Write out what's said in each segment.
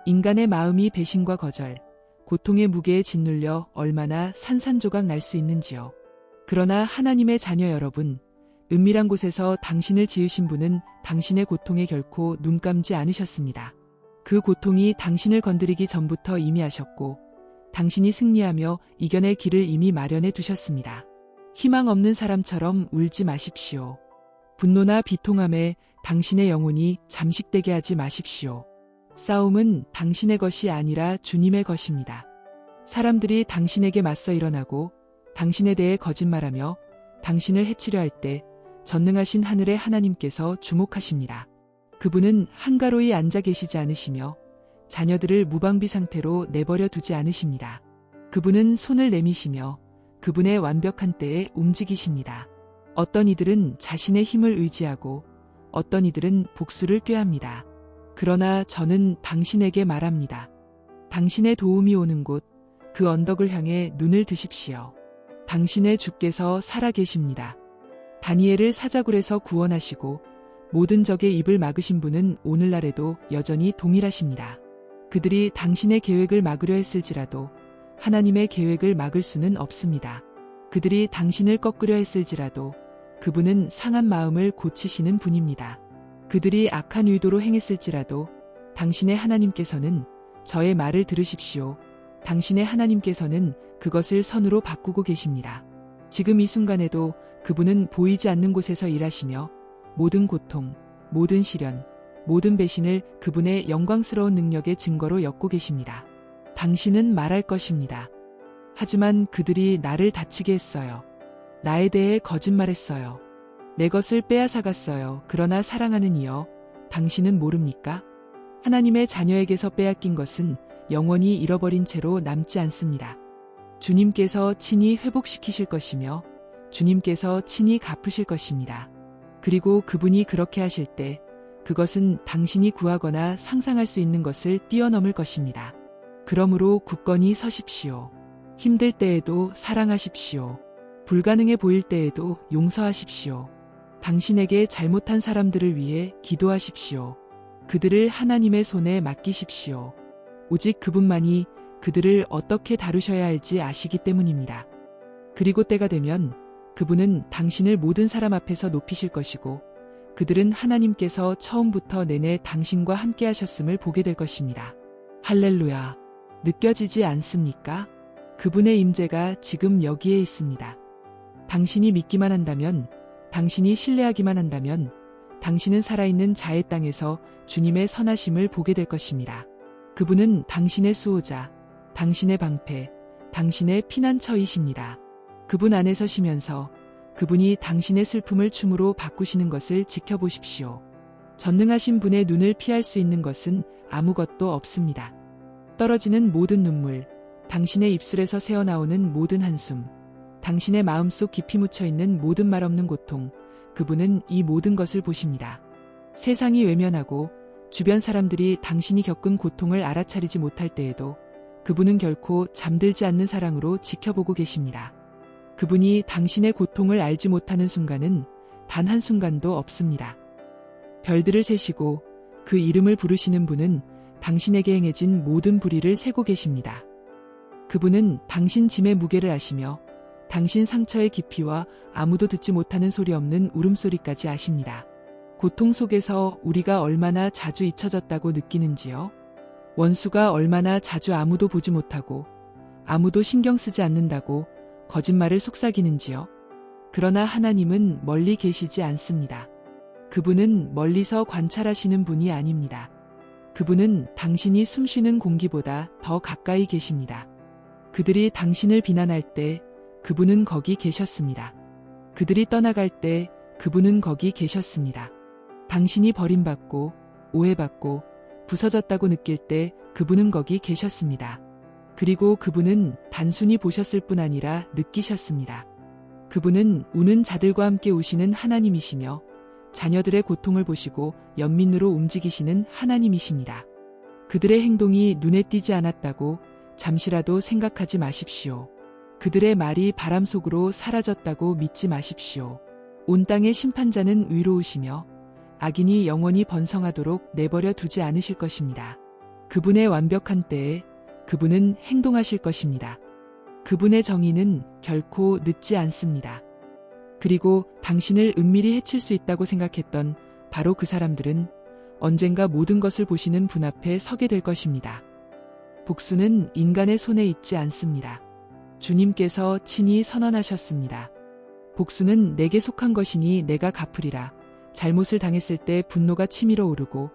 인간의 마음이 배신과 거절, 고통의 무게에 짓눌려 얼마나 산산조각 날 수 있는지요. 그러나 하나님의 자녀 여러분, 은밀한 곳에서 당신을 지으신 분은 당신의 고통에 결코 눈 감지 않으셨습니다. 그 고통이 당신을 건드리기 전부터 이미 하셨고, 당신이 승리하며 이겨낼 길을 이미 마련해 두셨습니다. 희망 없는 사람처럼 울지 마십시오. 분노나 비통함에 당신의 영혼이 잠식되게 하지 마십시오. 싸움은 당신의 것이 아니라 주님의 것입니다. 사람들이 당신에게 맞서 일어나고 당신에 대해 거짓말하며 당신을 해치려 할 때 전능하신 하늘의 하나님께서 주목하십니다. 그분은 한가로이 앉아 계시지 않으시며 자녀들을 무방비 상태로 내버려 두지 않으십니다. 그분은 손을 내미시며 그분의 완벽한 때에 움직이십니다. 어떤 이들은 자신의 힘을 의지하고 어떤 이들은 복수를 꾀합니다. 그러나 저는 당신에게 말합니다. 당신의 도움이 오는 곳, 그 언덕을 향해 눈을 드십시오. 당신의 주께서 살아계십니다. 다니엘을 사자굴에서 구원하시고 모든 적의 입을 막으신 분은 오늘날에도 여전히 동일하십니다. 그들이 당신의 계획을 막으려 했을지라도 하나님의 계획을 막을 수는 없습니다. 그들이 당신을 꺾으려 했을지라도 그분은 상한 마음을 고치시는 분입니다. 그들이 악한 의도로 행했을지라도 당신의 하나님께서는 저의 말을 들으십시오. 당신의 하나님께서는 그것을 선으로 바꾸고 계십니다. 지금 이 순간에도 그분은 보이지 않는 곳에서 일하시며 모든 고통, 모든 시련, 모든 배신을 그분의 영광스러운 능력의 증거로 엮고 계십니다. 당신은 말할 것입니다. 하지만 그들이 나를 다치게 했어요. 나에 대해 거짓말했어요. 내 것을 빼앗아갔어요. 그러나 사랑하는 이여, 당신은 모릅니까? 하나님의 자녀에게서 빼앗긴 것은 영원히 잃어버린 채로 남지 않습니다. 주님께서 친히 회복시키실 것이며 주님께서 친히 갚으실 것입니다. 그리고 그분이 그렇게 하실 때 그것은 당신이 구하거나 상상할 수 있는 것을 뛰어넘을 것입니다. 그러므로 굳건히 서십시오. 힘들 때에도 사랑하십시오. 불가능해 보일 때에도 용서하십시오. 당신에게 잘못한 사람들을 위해 기도하십시오. 그들을 하나님의 손에 맡기십시오. 오직 그분만이 그들을 어떻게 다루셔야 할지 아시기 때문입니다. 그리고 때가 되면 그분은 당신을 모든 사람 앞에서 높이실 것이고 그들은 하나님께서 처음부터 내내 당신과 함께 하셨음을 보게 될 것입니다. 할렐루야. 느껴지지 않습니까? 그분의 임재가 지금 여기에 있습니다. 당신이 믿기만 한다면, 당신이 신뢰하기만 한다면 당신은 살아있는 자의 땅에서 주님의 선하심을 보게 될 것입니다. 그분은 당신의 수호자, 당신의 방패, 당신의 피난처이십니다. 그분 안에서 쉬면서 그분이 당신의 슬픔을 춤으로 바꾸시는 것을 지켜보십시오. 전능하신 분의 눈을 피할 수 있는 것은 아무것도 없습니다. 떨어지는 모든 눈물, 당신의 입술에서 새어나오는 모든 한숨, 당신의 마음속 깊이 묻혀있는 모든 말없는 고통, 그분은 이 모든 것을 보십니다. 세상이 외면하고 주변 사람들이 당신이 겪은 고통을 알아차리지 못할 때에도 그분은 결코 잠들지 않는 사랑으로 지켜보고 계십니다. 그분이 당신의 고통을 알지 못하는 순간은 단 한순간도 없습니다. 별들을 세시고 그 이름을 부르시는 분은 당신에게 행해진 모든 불의를 세고 계십니다. 그분은 당신 짐의 무게를 아시며 당신 상처의 깊이와 아무도 듣지 못하는 소리 없는 울음소리까지 아십니다. 고통 속에서 우리가 얼마나 자주 잊혀졌다고 느끼는지요? 원수가 얼마나 자주 아무도 보지 못하고 아무도 신경 쓰지 않는다고 거짓말을 속삭이는지요? 그러나 하나님은 멀리 계시지 않습니다. 그분은 멀리서 관찰하시는 분이 아닙니다. 그분은 당신이 숨쉬는 공기보다 더 가까이 계십니다. 그들이 당신을 비난할 때 그분은 거기 계셨습니다. 그들이 떠나갈 때 그분은 거기 계셨습니다. 당신이 버림받고 오해받고 부서졌다고 느낄 때 그분은 거기 계셨습니다. 그리고 그분은 단순히 보셨을 뿐 아니라 느끼셨습니다. 그분은 우는 자들과 함께 우시는 하나님이시며 자녀들의 고통을 보시고 연민으로 움직이시는 하나님이십니다. 그들의 행동이 눈에 띄지 않았다고 잠시라도 생각하지 마십시오. 그들의 말이 바람 속으로 사라졌다고 믿지 마십시오. 온 땅의 심판자는 의로우시며 악인이 영원히 번성하도록 내버려 두지 않으실 것입니다. 그분의 완벽한 때에 그분은 행동하실 것입니다. 그분의 정의는 결코 늦지 않습니다. 그리고 당신을 은밀히 해칠 수 있다고 생각했던 바로 그 사람들은 언젠가 모든 것을 보시는 분 앞에 서게 될 것입니다. 복수는 인간의 손에 있지 않습니다. 주님께서 친히 선언하셨습니다. 복수는 내게 속한 것이니 내가 갚으리라. 잘못을 당했을 때 분노가 치밀어 오르고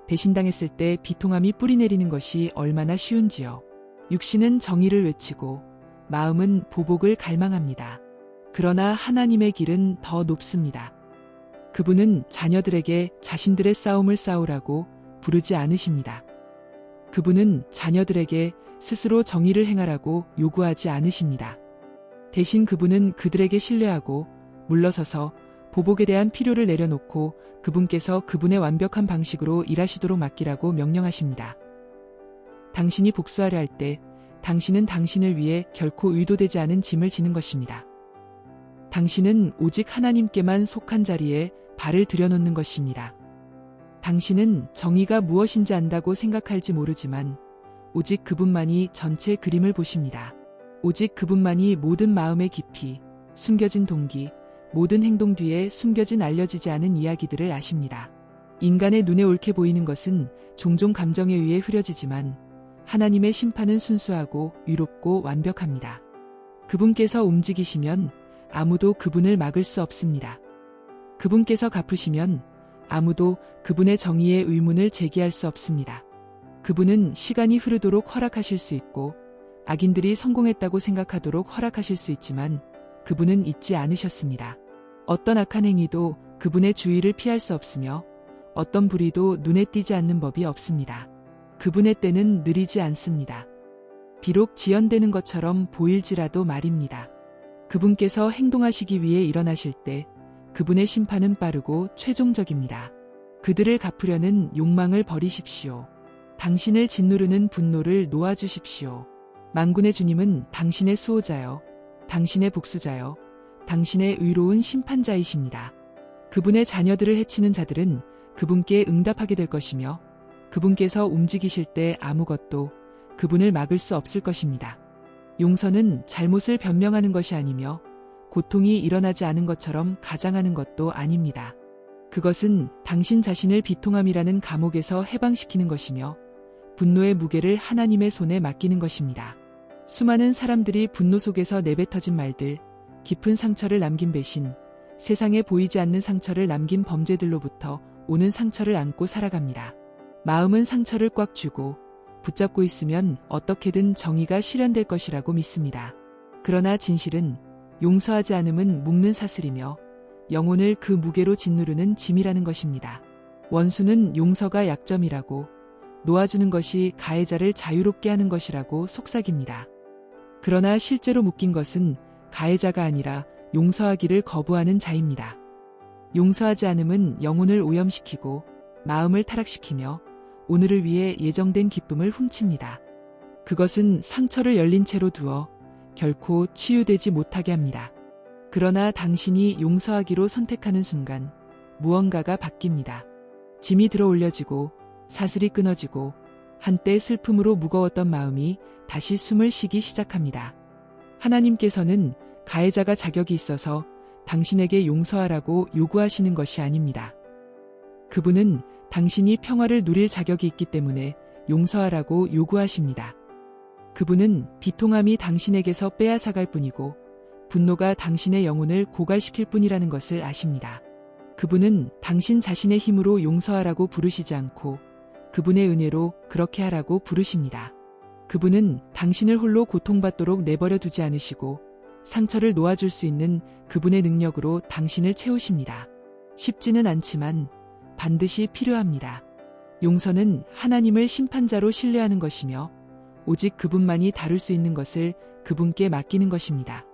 배신당했을 때 비통함이 뿌리내리는 것이 얼마나 쉬운지요. 육신은 정의를 외치고 마음은 보복을 갈망합니다. 그러나 하나님의 길은 더 높습니다. 그분은 자녀들에게 자신들의 싸움을 싸우라고 부르지 않으십니다. 그분은 자녀들에게 스스로 정의를 행하라고 요구하지 않으십니다. 대신 그분은 그들에게 신뢰하고 물러서서 보복에 대한 필요를 내려놓고 그분께서 그분의 완벽한 방식으로 일하시도록 맡기라고 명령하십니다. 당신이 복수하려 할 때 당신은 당신을 위해 결코 의도되지 않은 짐을 지는 것입니다. 당신은 오직 하나님께만 속한 자리에 발을 들여놓는 것입니다. 당신은 정의가 무엇인지 안다고 생각할지 모르지만 오직 그분만이 전체 그림을 보십니다. 오직 그분만이 모든 마음의 깊이, 숨겨진 동기, 모든 행동 뒤에 숨겨진 알려지지 않은 이야기들을 아십니다. 인간의 눈에 옳게 보이는 것은 종종 감정에 의해 흐려지지만 하나님의 심판은 순수하고 위롭고 완벽합니다. 그분께서 움직이시면 아무도 그분을 막을 수 없습니다. 그분께서 갚으시면 아무도 그분의 정의의 의문을 제기할 수 없습니다. 그분은 시간이 흐르도록 허락하실 수 있고 악인들이 성공했다고 생각하도록 허락하실 수 있지만 그분은 잊지 않으셨습니다. 어떤 악한 행위도 그분의 주의를 피할 수 없으며 어떤 불의도 눈에 띄지 않는 법이 없습니다. 그분의 때는 느리지 않습니다. 비록 지연되는 것처럼 보일지라도 말입니다. 그분께서 행동하시기 위해 일어나실 때 그분의 심판은 빠르고 최종적입니다. 그들을 갚으려는 욕망을 버리십시오. 당신을 짓누르는 분노를 놓아주십시오. 만군의 주님은 당신의 수호자여, 당신의 복수자여, 당신의 의로운 심판자이십니다. 그분의 자녀들을 해치는 자들은 그분께 응답하게 될 것이며 그분께서 움직이실 때 아무것도 그분을 막을 수 없을 것입니다. 용서는 잘못을 변명하는 것이 아니며 고통이 일어나지 않은 것처럼 가장하는 것도 아닙니다. 그것은 당신 자신을 비통함이라는 감옥에서 해방시키는 것이며 분노의 무게를 하나님의 손에 맡기는 것입니다. 수많은 사람들이 분노 속에서 내뱉어진 말들, 깊은 상처를 남긴 배신, 세상에 보이지 않는 상처를 남긴 범죄들로부터 오는 상처를 안고 살아갑니다. 마음은 상처를 꽉 쥐고 붙잡고 있으면 어떻게든 정의가 실현될 것이라고 믿습니다. 그러나 진실은 용서하지 않음은 묶는 사슬이며 영혼을 그 무게로 짓누르는 짐이라는 것입니다. 원수는 용서가 약점이라고 놓아주는 것이 가해자를 자유롭게 하는 것이라고 속삭입니다. 그러나 실제로 묶인 것은 가해자가 아니라 용서하기를 거부하는 자입니다. 용서하지 않음은 영혼을 오염시키고 마음을 타락시키며 오늘을 위해 예정된 기쁨을 훔칩니다. 그것은 상처를 열린 채로 두어 결코 치유되지 못하게 합니다. 그러나 당신이 용서하기로 선택하는 순간 무언가가 바뀝니다. 짐이 들어 올려지고 사슬이 끊어지고 한때 슬픔으로 무거웠던 마음이 다시 숨을 쉬기 시작합니다. 하나님께서는 가해자가 자격이 있어서 당신에게 용서하라고 요구하시는 것이 아닙니다. 그분은 당신이 평화를 누릴 자격이 있기 때문에 용서하라고 요구하십니다. 그분은 비통함이 당신에게서 빼앗아갈 뿐이고 분노가 당신의 영혼을 고갈시킬 뿐이라는 것을 아십니다. 그분은 당신 자신의 힘으로 용서하라고 부르시지 않고 그분의 은혜로 그렇게 하라고 부르십니다. 그분은 당신을 홀로 고통받도록 내버려 두지 않으시고 상처를 놓아줄 수 있는 그분의 능력으로 당신을 채우십니다. 쉽지는 않지만 반드시 필요합니다. 용서는 하나님을 심판자로 신뢰하는 것이며 오직 그분만이 다룰 수 있는 것을 그분께 맡기는 것입니다.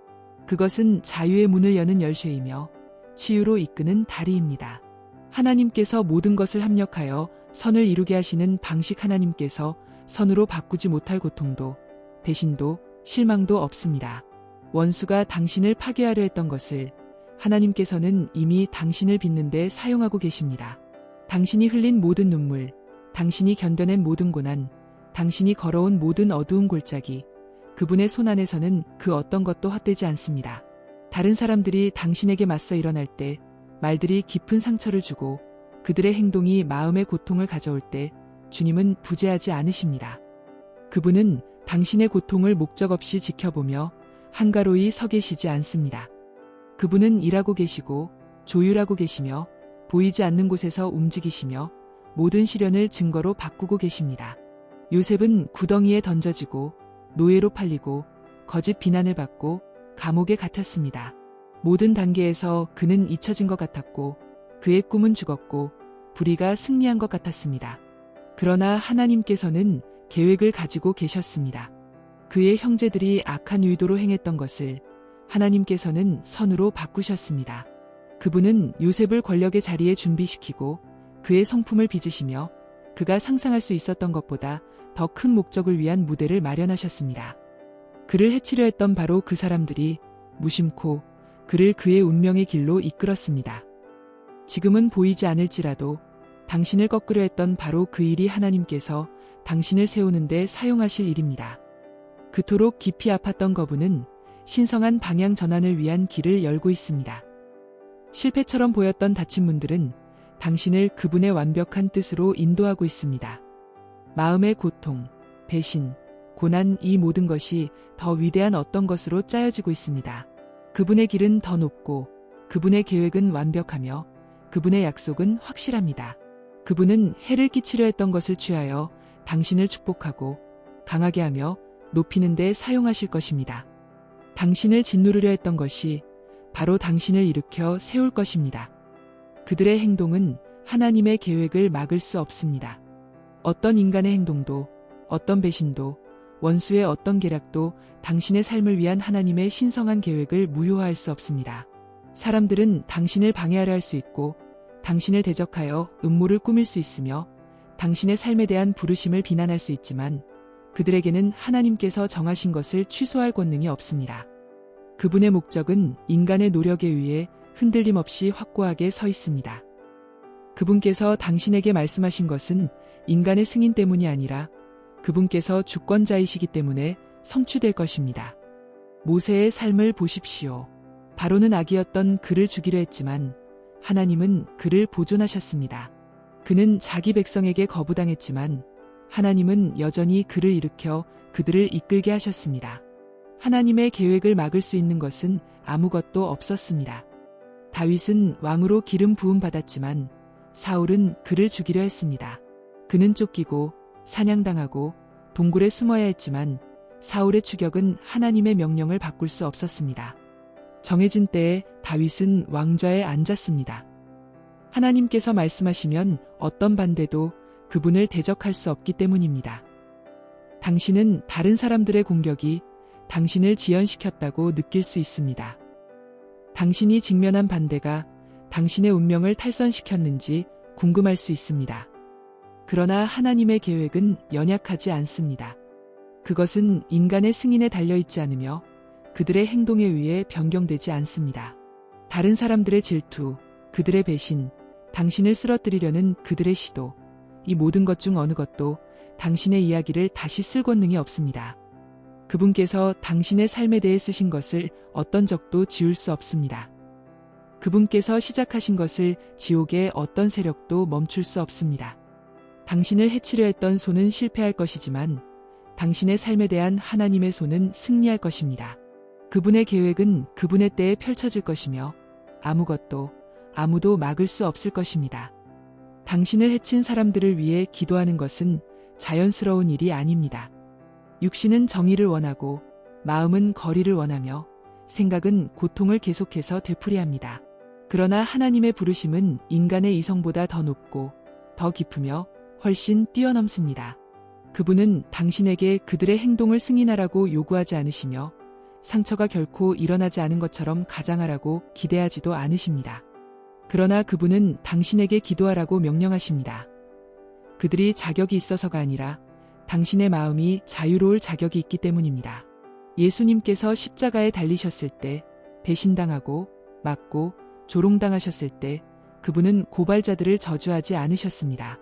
그것은 자유의 문을 여는 열쇠이며 치유로 이끄는 다리입니다. 하나님께서 모든 것을 합력하여 선을 이루게 하시는 방식 하나님께서 선으로 바꾸지 못할 고통도 배신도 실망도 없습니다. 원수가 당신을 파괴하려 했던 것을 하나님께서는 이미 당신을 빚는 데 사용하고 계십니다. 당신이 흘린 모든 눈물, 당신이 견뎌낸 모든 고난, 당신이 걸어온 모든 어두운 골짜기, 그분의 손 안에서는 그 어떤 것도 헛되지 않습니다. 다른 사람들이 당신에게 맞서 일어날 때, 말들이 깊은 상처를 주고 그들의 행동이 마음의 고통을 가져올 때 주님은 부재하지 않으십니다. 그분은 당신의 고통을 목적 없이 지켜보며 한가로이 서 계시지 않습니다. 그분은 일하고 계시고 조율하고 계시며 보이지 않는 곳에서 움직이시며 모든 시련을 증거로 바꾸고 계십니다. 요셉은 구덩이에 던져지고 노예로 팔리고 거짓 비난을 받고 감옥에 갇혔습니다. 모든 단계에서 그는 잊혀진 것 같았고 그의 꿈은 죽었고 불의가 승리한 것 같았습니다. 그러나 하나님께서는 계획을 가지고 계셨습니다. 그의 형제들이 악한 의도로 행했던 것을 하나님께서는 선으로 바꾸셨습니다. 그분은 요셉을 권력의 자리에 준비시키고 그의 성품을 빚으시며 그가 상상할 수 있었던 것보다 더 큰 목적을 위한 무대를 마련하셨습니다. 그를 해치려 했던 바로 그 사람들이 무심코 그를 그의 운명의 길로 이끌었습니다. 지금은 보이지 않을지라도 당신을 꺾으려 했던 바로 그 일이 하나님께서 당신을 세우는 데 사용하실 일입니다. 그토록 깊이 아팠던 거부는 신성한 방향 전환을 위한 길을 열고 있습니다. 실패처럼 보였던 닫힌 문들은 당신을 그분의 완벽한 뜻으로 인도하고 있습니다. 마음의 고통, 배신, 고난 이 모든 것이 더 위대한 어떤 것으로 짜여지고 있습니다. 그분의 길은 더 높고 그분의 계획은 완벽하며 그분의 약속은 확실합니다. 그분은 해를 끼치려 했던 것을 취하여 당신을 축복하고 강하게 하며 높이는 데 사용하실 것입니다. 당신을 짓누르려 했던 것이 바로 당신을 일으켜 세울 것입니다. 그들의 행동은 하나님의 계획을 막을 수 없습니다. 어떤 인간의 행동도, 어떤 배신도, 원수의 어떤 계략도 당신의 삶을 위한 하나님의 신성한 계획을 무효화할 수 없습니다. 사람들은 당신을 방해하려 할 수 있고 당신을 대적하여 음모를 꾸밀 수 있으며 당신의 삶에 대한 부르심을 비난할 수 있지만 그들에게는 하나님께서 정하신 것을 취소할 권능이 없습니다. 그분의 목적은 인간의 노력에 의해 흔들림 없이 확고하게 서 있습니다. 그분께서 당신에게 말씀하신 것은 인간의 승인 때문이 아니라 그분께서 주권자이시기 때문에 성취될 것입니다. 모세의 삶을 보십시오. 바로는 악이었던 그를 죽이려 했지만 하나님은 그를 보존하셨습니다. 그는 자기 백성에게 거부당했지만 하나님은 여전히 그를 일으켜 그들을 이끌게 하셨습니다. 하나님의 계획을 막을 수 있는 것은 아무것도 없었습니다. 다윗은 왕으로 기름 부음 받았지만 사울은 그를 죽이려 했습니다. 그는 쫓기고 사냥당하고 동굴에 숨어야 했지만 사울의 추격은 하나님의 명령을 바꿀 수 없었습니다. 정해진 때에 다윗은 왕좌에 앉았습니다. 하나님께서 말씀하시면 어떤 반대도 그분을 대적할 수 없기 때문입니다. 당신은 다른 사람들의 공격이 당신을 지연시켰다고 느낄 수 있습니다. 당신이 직면한 반대가 당신의 운명을 탈선시켰는지 궁금할 수 있습니다. 그러나 하나님의 계획은 연약하지 않습니다. 그것은 인간의 승인에 달려있지 않으며 그들의 행동에 의해 변경되지 않습니다. 다른 사람들의 질투, 그들의 배신, 당신을 쓰러뜨리려는 그들의 시도, 이 모든 것 중 어느 것도 당신의 이야기를 다시 쓸 권능이 없습니다. 그분께서 당신의 삶에 대해 쓰신 것을 어떤 적도 지울 수 없습니다. 그분께서 시작하신 것을 지옥의 어떤 세력도 멈출 수 없습니다. 당신을 해치려 했던 손은 실패할 것이지만 당신의 삶에 대한 하나님의 손은 승리할 것입니다. 그분의 계획은 그분의 때에 펼쳐질 것이며 아무것도 아무도 막을 수 없을 것입니다. 당신을 해친 사람들을 위해 기도하는 것은 자연스러운 일이 아닙니다. 육신은 정의를 원하고 마음은 거리를 원하며 생각은 고통을 계속해서 되풀이합니다. 그러나 하나님의 부르심은 인간의 이성보다 더 높고 더 깊으며 훨씬 뛰어넘습니다. 그분은 당신에게 그들의 행동을 승인하라고 요구하지 않으시며 상처가 결코 일어나지 않은 것처럼 가장하라고 기대하지도 않으십니다. 그러나 그분은 당신에게 기도하라고 명령하십니다. 그들이 자격이 있어서가 아니라 당신의 마음이 자유로울 자격이 있기 때문입니다. 예수님께서 십자가에 달리셨을 때 배신당하고 맞고 조롱당하셨을 때 그분은 고발자들을 저주하지 않으셨습니다.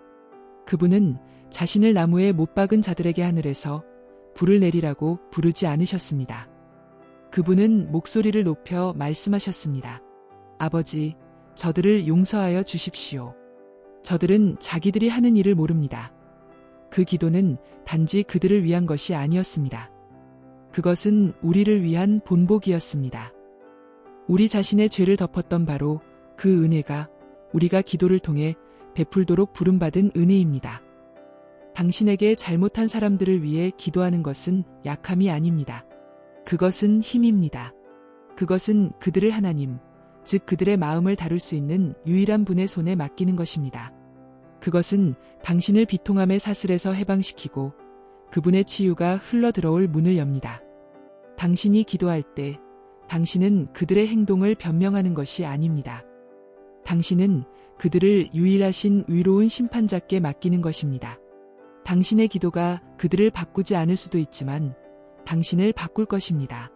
그분은 자신을 나무에 못 박은 자들에게 하늘에서 불을 내리라고 부르지 않으셨습니다. 그분은 목소리를 높여 말씀하셨습니다. 아버지, 저들을 용서하여 주십시오. 저들은 자기들이 하는 일을 모릅니다. 그 기도는 단지 그들을 위한 것이 아니었습니다. 그것은 우리를 위한 본보기였습니다. 우리 자신의 죄를 덮었던 바로 그 은혜가 우리가 기도를 통해 베풀도록 부름받은 은혜입니다. 당신에게 잘못한 사람들을 위해 기도하는 것은 약함이 아닙니다. 그것은 힘입니다. 그것은 그들을 하나님, 즉 그들의 마음을 다룰 수 있는 유일한 분의 손에 맡기는 것입니다. 그것은 당신을 비통함의 사슬에서 해방시키고 그분의 치유가 흘러들어올 문을 엽니다. 당신이 기도할 때 당신은 그들의 행동을 변명하는 것이 아닙니다. 당신은 그들을 유일하신 위로운 심판자께 맡기는 것입니다. 당신의 기도가 그들을 바꾸지 않을 수도 있지만 당신을 바꿀 것입니다.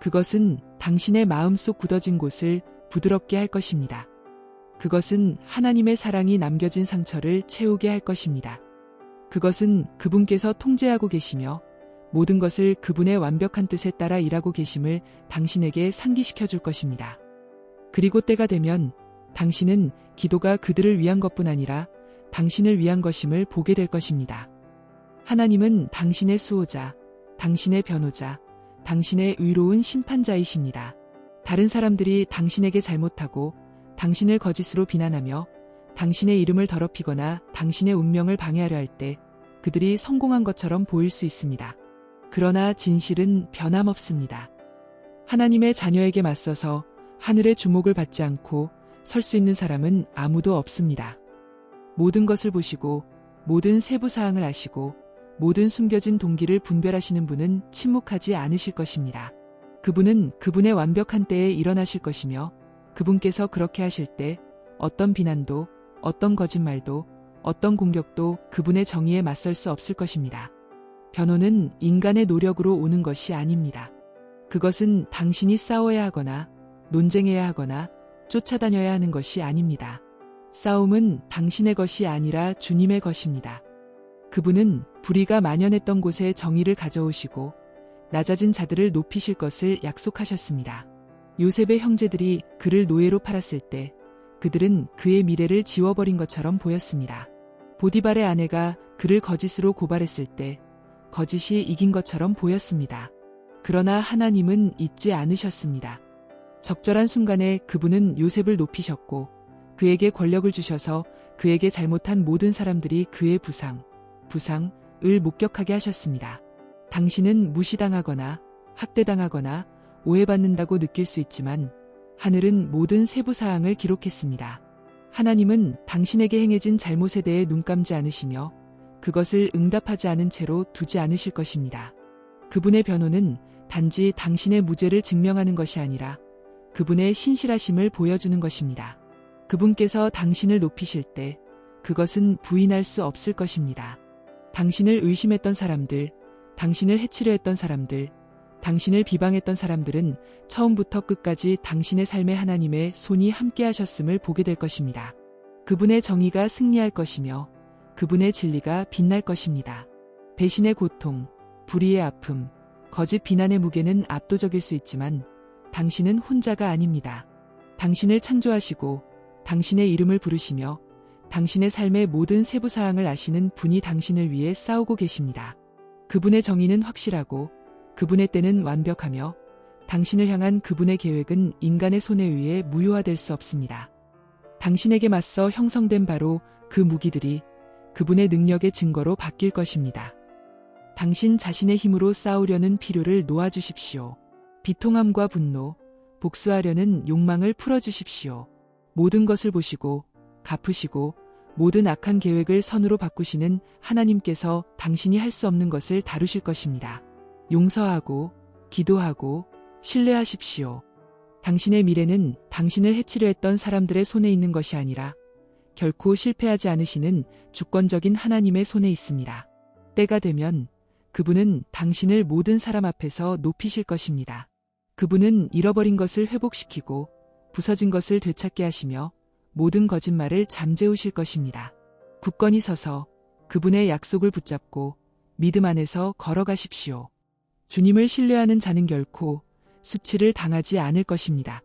그것은 당신의 마음속 굳어진 곳을 부드럽게 할 것입니다. 그것은 하나님의 사랑이 남겨진 상처를 채우게 할 것입니다. 그것은 그분께서 통제하고 계시며 모든 것을 그분의 완벽한 뜻에 따라 일하고 계심을 당신에게 상기시켜 줄 것입니다. 그리고 때가 되면 당신은 기도가 그들을 위한 것뿐 아니라 당신을 위한 것임을 보게 될 것입니다. 하나님은 당신의 수호자, 당신의 변호자, 당신의 의로운 심판자이십니다. 다른 사람들이 당신에게 잘못하고 당신을 거짓으로 비난하며 당신의 이름을 더럽히거나 당신의 운명을 방해하려 할 때 그들이 성공한 것처럼 보일 수 있습니다. 그러나 진실은 변함없습니다. 하나님의 자녀에게 맞서서 하늘의 주목을 받지 않고 설 수 있는 사람은 아무도 없습니다. 모든 것을 보시고 모든 세부 사항을 아시고 모든 숨겨진 동기를 분별하시는 분은 침묵하지 않으실 것입니다. 그분은 그분의 완벽한 때에 일어나실 것이며 그분께서 그렇게 하실 때 어떤 비난도 어떤 거짓말도 어떤 공격도 그분의 정의에 맞설 수 없을 것입니다. 변호는 인간의 노력으로 오는 것이 아닙니다. 그것은 당신이 싸워야 하거나 논쟁해야 하거나 쫓아다녀야 하는 것이 아닙니다. 싸움은 당신의 것이 아니라 주님의 것입니다. 그분은 불의가 만연했던 곳에 정의를 가져오시고 낮아진 자들을 높이실 것을 약속하셨습니다. 요셉의 형제들이 그를 노예로 팔았을 때 그들은 그의 미래를 지워버린 것처럼 보였습니다. 보디발의 아내가 그를 거짓으로 고발했을 때 거짓이 이긴 것처럼 보였습니다. 그러나 하나님은 잊지 않으셨습니다. 적절한 순간에 그분은 요셉을 높이셨고 그에게 권력을 주셔서 그에게 잘못한 모든 사람들이 그의 부상을 목격하게 하셨습니다. 당신은 무시당하거나 학대당하거나 오해받는다고 느낄 수 있지만 하늘은 모든 세부 사항을 기록했습니다. 하나님은 당신에게 행해진 잘못에 대해 눈 감지 않으시며 그것을 응답하지 않은 채로 두지 않으실 것입니다. 그분의 변호는 단지 당신의 무죄를 증명하는 것이 아니라 그분의 신실하심을 보여주는 것입니다. 그분께서 당신을 높이실 때 그것은 부인할 수 없을 것입니다. 당신을 의심했던 사람들, 당신을 해치려 했던 사람들, 당신을 비방했던 사람들은 처음부터 끝까지 당신의 삶에 하나님의 손이 함께 하셨음을 보게 될 것입니다. 그분의 정의가 승리할 것이며 그분의 진리가 빛날 것입니다. 배신의 고통, 불의의 아픔, 거짓 비난의 무게는 압도적일 수 있지만 당신은 혼자가 아닙니다. 당신을 창조하시고 당신의 이름을 부르시며 당신의 삶의 모든 세부 사항을 아시는 분이 당신을 위해 싸우고 계십니다. 그분의 정의는 확실하고 그분의 때는 완벽하며 당신을 향한 그분의 계획은 인간의 손에 의해 무효화될 수 없습니다. 당신에게 맞서 형성된 바로 그 무기들이 그분의 능력의 증거로 바뀔 것입니다. 당신 자신의 힘으로 싸우려는 필요를 놓아주십시오. 비통함과 분노, 복수하려는 욕망을 풀어주십시오. 모든 것을 보시고 갚으시고 모든 악한 계획을 선으로 바꾸시는 하나님께서 당신이 할 수 없는 것을 다루실 것입니다. 용서하고 기도하고 신뢰하십시오. 당신의 미래는 당신을 해치려 했던 사람들의 손에 있는 것이 아니라 결코 실패하지 않으시는 주권적인 하나님의 손에 있습니다. 때가 되면 그분은 당신을 모든 사람 앞에서 높이실 것입니다. 그분은 잃어버린 것을 회복시키고 부서진 것을 되찾게 하시며 모든 거짓말을 잠재우실 것입니다. 굳건히 서서 그분의 약속을 붙잡고 믿음 안에서 걸어가십시오. 주님을 신뢰하는 자는 결코 수치를 당하지 않을 것입니다.